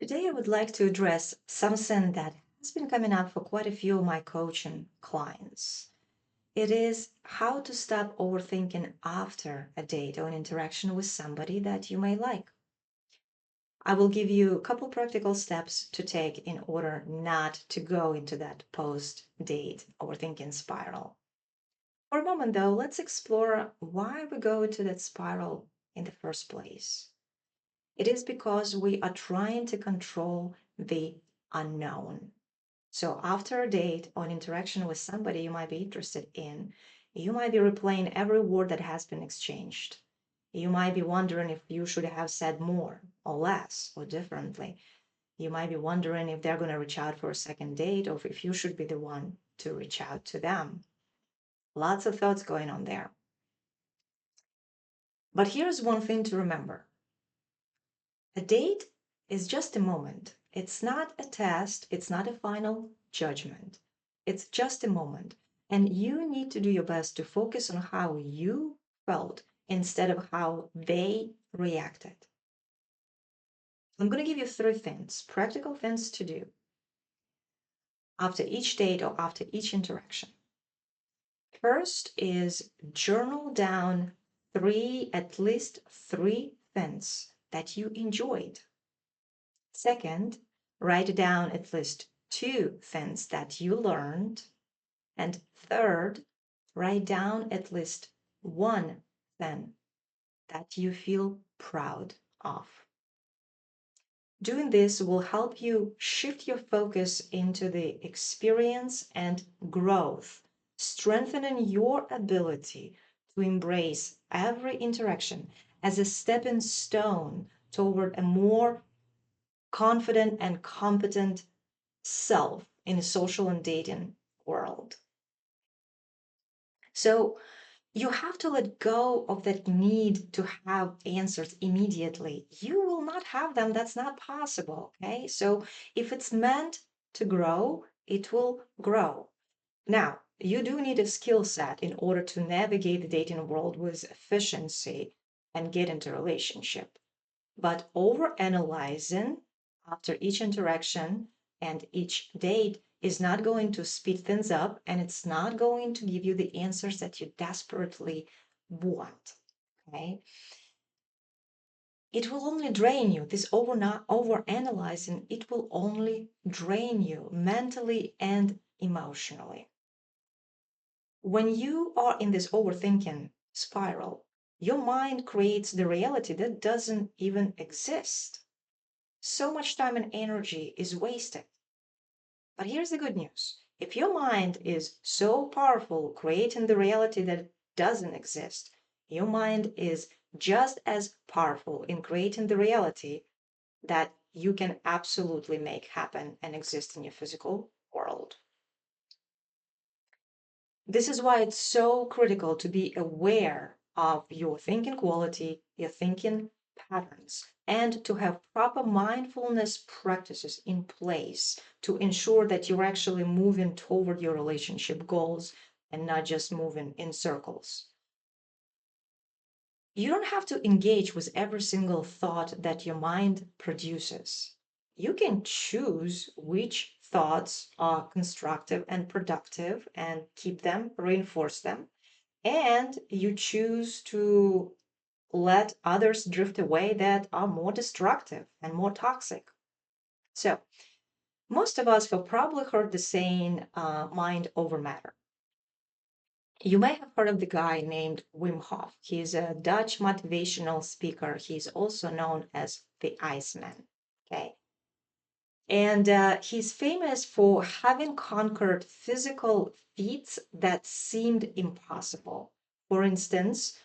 Today, I would like to address something that has been coming up for quite a few of my coaching clients. It is how to stop overthinking after a date or an interaction with somebody that you may like. I will give you a couple practical steps to take in order not to go into that post date overthinking spiral. For a moment, though, let's explore why we go into that spiral in the first place. It is because we are trying to control the unknown. So, after a date or an interaction with somebody you might be interested in, you might be replaying every word that has been exchanged. You might be wondering if you should have said more or less or differently. You might be wondering if they're going to reach out for a second date or if you should be the one to reach out to them. Lots of thoughts going on there. But here's one thing to remember: a date is just a moment. It's not a test, it's not a final judgment. It's just a moment. And you need to do your best to focus on how you felt instead of how they reacted. I'm going to give you three things, practical things to do after each date or after each interaction. First is journal down at least three things that you enjoyed. Second, write down at least two things that you learned. And third, write down at least one thing that you feel proud of. Doing this will help you shift your focus into the experience and growth, strengthening your ability to embrace every interaction as a stepping stone toward a more confident and competent self in a social and dating world. So you have to let go of that need to have answers immediately. You will not have them. That's not possible. Okay. So if it's meant to grow, it will grow. Now, you do need a skill set in order to navigate the dating world with efficiency and get into a relationship. But over analyzing after each interaction and each date is not going to speed things up, and it's not going to give you the answers that you desperately want. Okay. It will only drain you. This over analyzing, it will only drain you mentally and emotionally. When you are in this overthinking spiral, your mind creates the reality that doesn't even exist. So much time and energy is wasted. But here's the good news. If your mind is so powerful creating the reality that doesn't exist, your mind is just as powerful in creating the reality that you can absolutely make happen and exist in your physical world. This is why it's so critical to be aware of your thinking quality, your thinking patterns, and to have proper mindfulness practices in place to ensure that you're actually moving toward your relationship goals and not just moving in circles. You don't have to engage with every single thought that your mind produces. You can choose which thoughts are constructive and productive and keep them, reinforce them. And you choose to let others drift away that are more destructive and more toxic. So, most of us have probably heard the saying, mind over matter. You may have heard of the guy named Wim Hof. He's a Dutch motivational speaker. He's also known as the Iceman. Okay. And he's famous for having conquered physical feats that seemed impossible. For instance,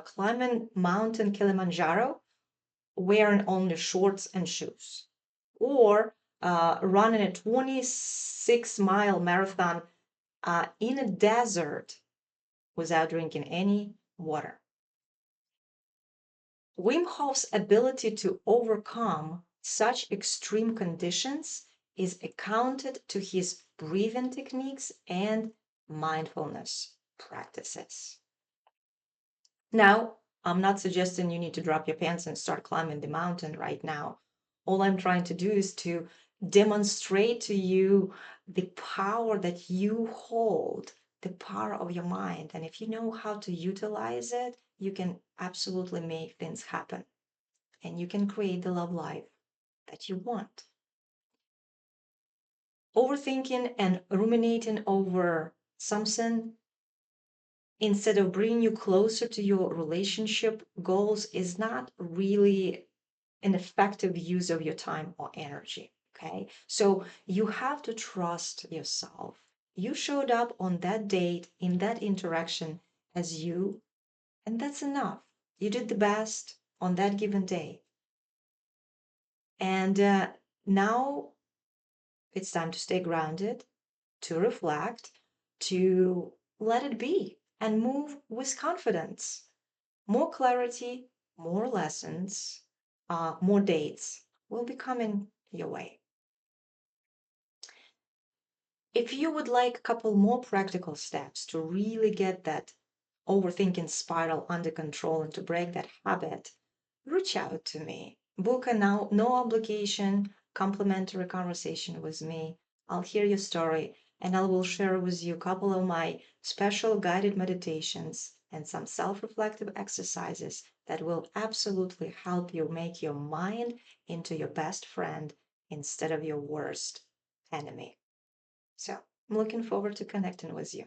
climbing Mountain Kilimanjaro wearing only shorts and shoes, or running a 26-mile marathon in a desert without drinking any water. Wim Hof's ability to overcome such extreme conditions is accounted to his breathing techniques and mindfulness practices. Now, I'm not suggesting you need to drop your pants and start climbing the mountain right now, All I'm trying to do is to demonstrate to you the power that you hold, the power of your mind. And if you know how to utilize it, you can absolutely make things happen and you can create the love life that you want. Overthinking and ruminating over something instead of bringing you closer to your relationship goals is not really an effective use of your time or energy. Okay. So you have to trust yourself. You showed up on that date, in that interaction as you, and that's enough. You did the best on that given day. And now it's time to stay grounded, to reflect, to let it be, and move with confidence. More clarity, more lessons, more dates will be coming your way. If you would like a couple more practical steps to really get that overthinking spiral under control and to break that habit, reach out to me. Book a no obligation complimentary conversation with me. I'll hear your story and I will share with you a couple of my special guided meditations and some self reflective exercises that will absolutely help you make your mind into your best friend instead of your worst enemy. So I'm looking forward to connecting with you.